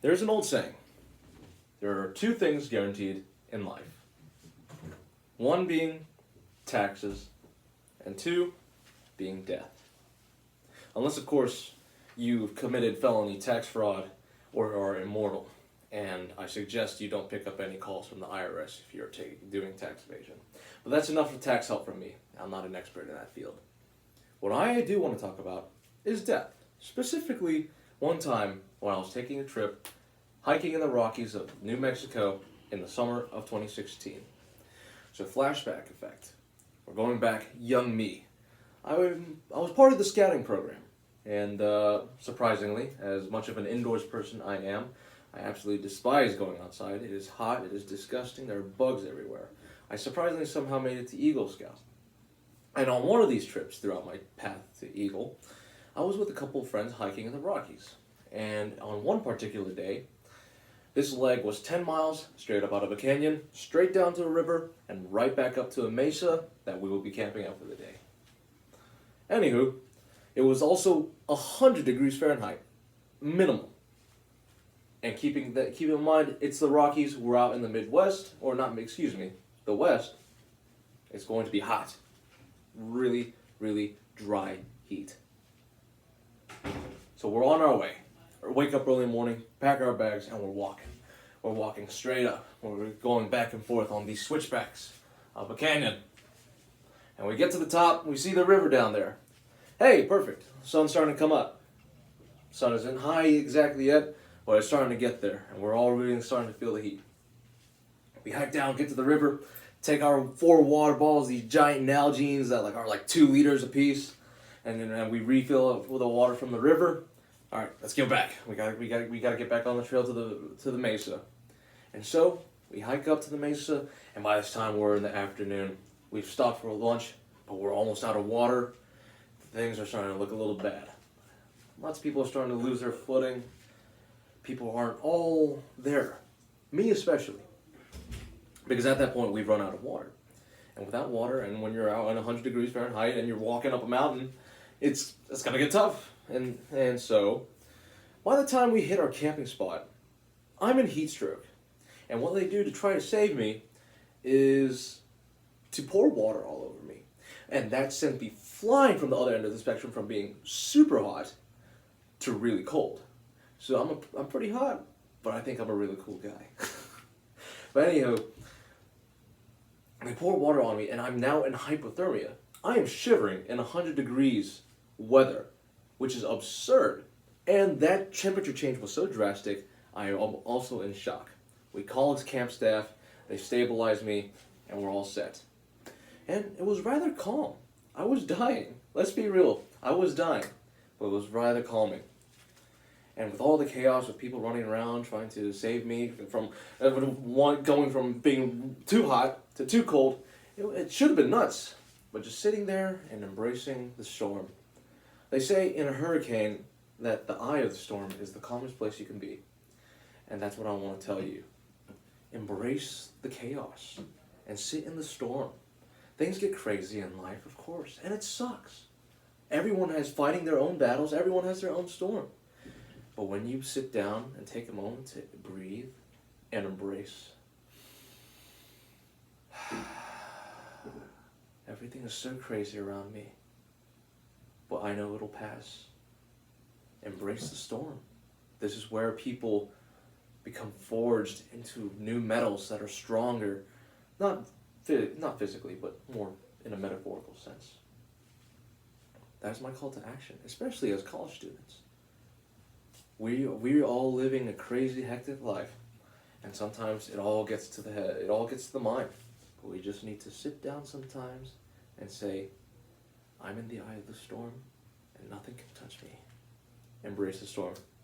There's an old saying: there are two things guaranteed in life. One being taxes, and two being death. Unless, of course, you've committed felony tax fraud or are immortal. And I suggest you don't pick up any calls from the IRS if you're doing tax evasion. But that's enough of tax help from me. I'm not an expert in that field. What I do want to talk about is death. Specifically, one time when I was taking a trip hiking in the Rockies of New Mexico in the summer of 2016. So, flashback effect. We're going back, young me. I was part of the scouting program. And surprisingly, as much of an indoors person I am, I absolutely despise going outside. It is hot, it is disgusting, there are bugs everywhere. I surprisingly somehow made it to Eagle Scout. And on one of these trips throughout my path to Eagle, I was with a couple of friends hiking in the Rockies. And on one particular day, this leg was 10 miles straight up out of a canyon, straight down to a river, and right back up to a mesa that we will be camping out for the day. Anywho, it was also 100 degrees Fahrenheit, minimum. And keep in mind, it's the Rockies, we're out in the Midwest, or not, excuse me, the West. It's going to be hot. Really, really dry heat. So we're on our way. We wake up early in the morning, pack our bags, and we're walking. We're walking straight up. We're going back and forth on these switchbacks of a canyon. And we get to the top, we see the river down there. Hey, perfect. Sun's starting to come up. Sun isn't high exactly yet, but it's starting to get there, and we're all really starting to feel the heat. We hike down, get to the river, take our 4 water bottles, these giant Nalgene's that are like 2 liters apiece, and then we refill it with the water from the river. All right, let's go back. We gotta get back on the trail to the mesa. And so we hike up to the mesa, and by this time we're in the afternoon. We've stopped for lunch, but we're almost out of water. Things are starting to look a little bad. Lots of people are starting to lose their footing. People aren't all there, me especially, because at that point we've run out of water. And without water, and when you're out in 100 degrees Fahrenheit and you're walking up a mountain, it's gonna get tough. And so, by the time we hit our camping spot, I'm in heat stroke. And what they do to try to save me is to pour water all over me. And that sent me flying from the other end of the spectrum from being super hot to really cold. So I'm pretty hot, but I think I'm a really cool guy. But anyhow, they pour water on me, and I'm now in hypothermia. I am shivering in 100 degrees weather, which is absurd. And that temperature change was so drastic, I am also in shock. We called camp staff, they stabilized me, and we're all set. And it was rather calm. I was dying. Let's be real. I was dying. But it was rather calming. And with all the chaos of people running around trying to save me from going from being too hot to too cold, it should have been nuts. But just sitting there and embracing the storm. They say in a hurricane that the eye of the storm is the calmest place you can be. And that's what I want to tell you. Embrace the chaos and sit in the storm. Things get crazy in life, of course, and it sucks. Everyone has fighting their own battles. Everyone has their own storm. But when you sit down and take a moment to breathe and embrace, everything is so crazy around me, but I know it'll pass. Embrace the storm. This is where people become forged into new metals that are stronger, not physically, but more in a metaphorical sense. That's my call to action, especially as college students. We're all living a crazy, hectic life, and sometimes it all gets to the head, it all gets to the mind. But we just need to sit down sometimes and say, I'm in the eye of the storm, and nothing can touch me. Embrace the storm.